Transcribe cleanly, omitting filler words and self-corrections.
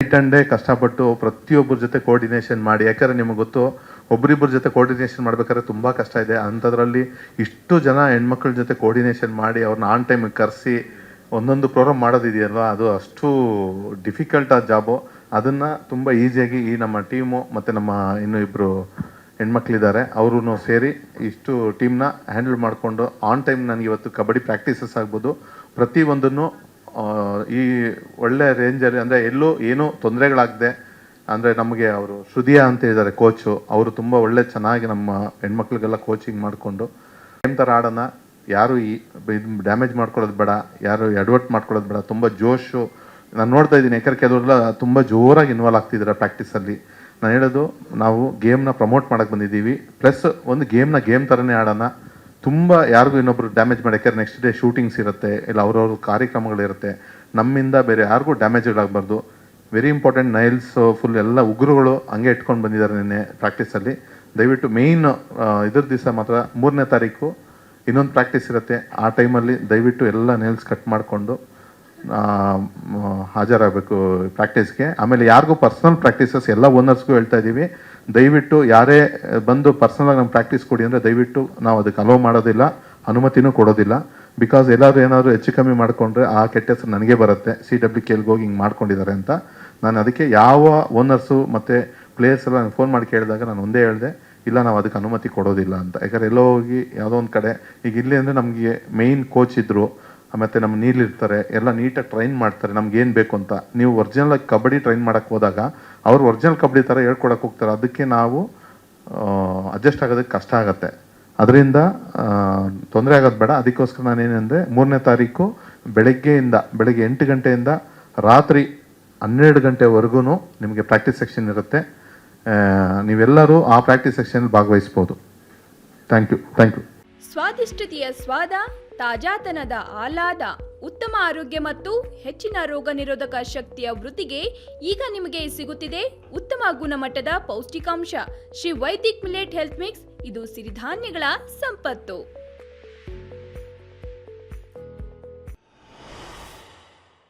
Night and day ಕಷ್ಟಪಟ್ಟು ಪ್ರತಿಯೊಬ್ಬರ ಜೊತೆ ಕೋಆರ್ಡಿನೇಷನ್ ಮಾಡಿ, ಯಾಕಂದರೆ ನಿಮಗೆ ಗೊತ್ತು ಒಬ್ಬರಿಬ್ಬರ ಜೊತೆ ಕೋಆರ್ಡಿನೇಷನ್ ಮಾಡ್ಬೇಕಾದ್ರೆ ತುಂಬ ಕಷ್ಟ ಇದೆ. ಅಂಥದ್ರಲ್ಲಿ ಇಷ್ಟು ಜನ ಹೆಣ್ಮಕ್ಳ ಜೊತೆ ಕೋಆರ್ಡಿನೇಷನ್ ಮಾಡಿ ಅವ್ರನ್ನ ಆನ್ ಟೈಮಿಗೆ ಕರೆಸಿ ಒಂದೊಂದು ಪ್ರೋಗ್ರಾಮ್ ಮಾಡೋದಿದೆಯಲ್ವ, ಅದು ಅಷ್ಟು ಡಿಫಿಕಲ್ಟ್ ಆದ ಜಾಬು. ಅದನ್ನು ತುಂಬ ಈಸಿಯಾಗಿ ಈ ನಮ್ಮ ಟೀಮು ಮತ್ತು ನಮ್ಮ ಇನ್ನೂ ಇಬ್ಬರು ಹೆಣ್ಮಕ್ಳಿದ್ದಾರೆ ಅವರು ಸೇರಿ ಇಷ್ಟು ಟೀಮ್ನ ಹ್ಯಾಂಡಲ್ ಮಾಡಿಕೊಂಡು ಆನ್ ಟೈಮ್ ನನಗೆ ಇವತ್ತು ಕಬಡ್ಡಿ ಪ್ರಾಕ್ಟೀಸಸ್ ಆಗ್ಬೋದು ಪ್ರತಿಯೊಂದನ್ನು ಈ ಒಳ್ಳೆ ರೇಂಜಲ್ಲಿ, ಅಂದರೆ ಎಲ್ಲೂ ಏನೂ ತೊಂದರೆಗಳಾಗದೆ, ಅಂದರೆ ನಮಗೆ ಅವರು ಶ್ರುತಿಯಾ ಅಂತ ಇದ್ದಾರೆ ಕೋಚು, ಅವರು ತುಂಬ ಒಳ್ಳೆ ಚೆನ್ನಾಗಿ ನಮ್ಮ ಹೆಣ್ಮಕ್ಳಿಗೆಲ್ಲ ಕೋಚಿಂಗ್ ಮಾಡಿಕೊಂಡು ಏನು ಥರ ಆಡೋಣ, ಯಾರು ಇದು ಡ್ಯಾಮೇಜ್ ಮಾಡ್ಕೊಳ್ಳೋದು ಬೇಡ, ಯಾರು ಎಡವಟ್ ಮಾಡ್ಕೊಳ್ಳೋದು ಬೇಡ, ತುಂಬ ಜೋಶು. ನಾನು ನೋಡ್ತಾ ಇದ್ದೀನಿ ಯಾಕಂದ್ರೆ ಕೆಲವರೆಲ್ಲ ತುಂಬ ಜೋರಾಗಿ ಇನ್ವಾಲ್ವ್ ಆಗ್ತಿದ್ದಾರೆ ಪ್ರಾಕ್ಟೀಸಲ್ಲಿ. ನಾನು ಹೇಳೋದು, ನಾವು ಗೇಮ್ನ ಪ್ರಮೋಟ್ ಮಾಡೋಕ್ಕೆ ಬಂದಿದ್ದೀವಿ, ಪ್ಲಸ್ ಒಂದು ಗೇಮ್ ಥರನೇ ಆಡೋಣ. ತುಂಬ ಯಾರಿಗೂ ಇನ್ನೊಬ್ರು ಡ್ಯಾಮೇಜ್ ಮಾಡಿ, ಯಾಕಂದ್ರೆ ನೆಕ್ಸ್ಟ್ ಡೇ ಶೂಟಿಂಗ್ಸ್ ಇರುತ್ತೆ, ಇಲ್ಲ ಅವ್ರವ್ರ ಕಾರ್ಯಕ್ರಮಗಳಿರುತ್ತೆ, ನಮ್ಮಿಂದ ಬೇರೆ ಯಾರಿಗೂ ಡ್ಯಾಮೇಜ್ಗಳಾಗಬಾರ್ದು. Very important. ನೈಲ್ಸ್ ಫುಲ್ ಎಲ್ಲ ಉಗುರುಗಳು ಹಂಗೆ ಇಟ್ಕೊಂಡು ಬಂದಿದ್ದಾರೆ ನಿನ್ನೆ ಪ್ರಾಕ್ಟೀಸಲ್ಲಿ. ದಯವಿಟ್ಟು ಮೇಯ್ನ್ ಇದ್ರ ದಿವಸ ಮಾತ್ರ 3ನೇ ತಾರೀಕು ಇನ್ನೊಂದು ಪ್ರಾಕ್ಟೀಸ್ ಇರುತ್ತೆ, ಆ ಟೈಮಲ್ಲಿ ದಯವಿಟ್ಟು ಎಲ್ಲ ನೈಲ್ಸ್ ಕಟ್ ಮಾಡಿಕೊಂಡು ಹಾಜರಾಗಬೇಕು ಪ್ರಾಕ್ಟೀಸ್ಗೆ. ಆಮೇಲೆ ಯಾರಿಗೂ ಪರ್ಸನಲ್ ಪ್ರಾಕ್ಟೀಸಸ್ ಎಲ್ಲ ಓನರ್ಸ್ಗೂ ಹೇಳ್ತಾ ಇದ್ದೀವಿ, ದಯವಿಟ್ಟು ಯಾರೇ ಬಂದು ಪರ್ಸನಲಾಗಿ ನಮ್ಮ ಪ್ರಾಕ್ಟೀಸ್ ಕೊಡಿ ಅಂದರೆ ದಯವಿಟ್ಟು ನಾವು ಅದಕ್ಕೆ ಅಲೋ ಮಾಡೋದಿಲ್ಲ, ಅನುಮತಿನೂ ಕೊಡೋದಿಲ್ಲ. ಬಿಕಾಸ್ ಎಲ್ಲರೂ ಏನಾದರೂ ಹೆಚ್ಚು ಕಮ್ಮಿ ಮಾಡಿಕೊಂಡ್ರೆ ಆ ಕೆಟ್ಟ ಹೆಸರು ನನಗೆ ಬರುತ್ತೆ, CWKLಗೆ ಹೋಗಿ ಹಿಂಗೆ ಮಾಡ್ಕೊಂಡಿದ್ದಾರೆ ಅಂತ. ನಾನು ಅದಕ್ಕೆ ಯಾವ ಓನರ್ಸು ಮತ್ತು ಪ್ಲೇಯರ್ಸ್ ಎಲ್ಲ ನನಗೆ ಫೋನ್ ಮಾಡಿ ಕೇಳಿದಾಗ ನಾನು ಒಂದೇ ಹೇಳಿದೆ, ಇಲ್ಲ ನಾವು ಅದಕ್ಕೆ ಅನುಮತಿ ಕೊಡೋದಿಲ್ಲ ಅಂತ. ಯಾಕಂದರೆ ಎಲ್ಲೋ ಹೋಗಿ ಯಾವುದೋ ಒಂದು ಕಡೆ ಈಗ ಇಲ್ಲಿ ಅಂದರೆ ನಮಗೆ ಮೇಯ್ನ್ ಕೋಚ್ ಇದ್ದರು, ಮತ್ತು ನಮ್ಮ ನೀರ್ಲಿರ್ತಾರೆ, ಎಲ್ಲ ನೀಟಾಗಿ ಟ್ರೈನ್ ಮಾಡ್ತಾರೆ ನಮ್ಗೇನು ಬೇಕು ಅಂತ. ನೀವು ಒರಿಜಿನಲಾಗಿ ಕಬಡ್ಡಿ ಟ್ರೈನ್ ಮಾಡೋಕ್ಕೆ ಹೋದಾಗ ಅವ್ರು ಒರಿಜಿನಲ್ ಕಬಡ್ಡಿ ಥರ ಹೇಳ್ಕೊಡಕ್ಕೆ ಹೋಗ್ತಾರೆ, ಅದಕ್ಕೆ ನಾವು ಅಡ್ಜಸ್ಟ್ ಆಗೋದಕ್ಕೆ ಕಷ್ಟ ಆಗುತ್ತೆ. ಅದರಿಂದ ತೊಂದರೆ ಆಗೋದು ಬೇಡ. ಅದಕ್ಕೋಸ್ಕರ ನಾನೇನೆಂದರೆ 3ನೇ ತಾರೀಕು ಬೆಳಗ್ಗೆ 8 ಗಂಟೆಯಿಂದ ರಾತ್ರಿ 12 ಗಂಟೆವರೆಗೂ ನಿಮಗೆ ಪ್ರಾಕ್ಟೀಸ್ ಸೆಕ್ಷನ್ ಇರುತ್ತೆ. ನೀವೆಲ್ಲರೂ ಆ ಪ್ರಾಕ್ಟೀಸ್ ಸೆಕ್ಷನಲ್ಲಿ ಭಾಗವಹಿಸ್ಬೋದು. Thank you. ಸ್ವಾದಿಷ್ಟತೆಯ ಸ್ವಾದ, ತಾಜಾತನದ ಆಹ್ಲಾದ, ಉತ್ತಮ ಆರೋಗ್ಯ ಮತ್ತು ಹೆಚ್ಚಿನ ರೋಗ ನಿರೋಧಕ ಶಕ್ತಿಯ ವೃದ್ಧಿಗೆ ಈಗ ನಿಮಗೆ ಸಿಗುತ್ತಿದೆ ಉತ್ತಮ ಗುಣಮಟ್ಟದ ಪೌಷ್ಟಿಕಾಂಶ. Shri Vaidik millet health mix, ಇದು ಸಿರಿಧಾನ್ಯಗಳ ಸಂಪತ್ತು.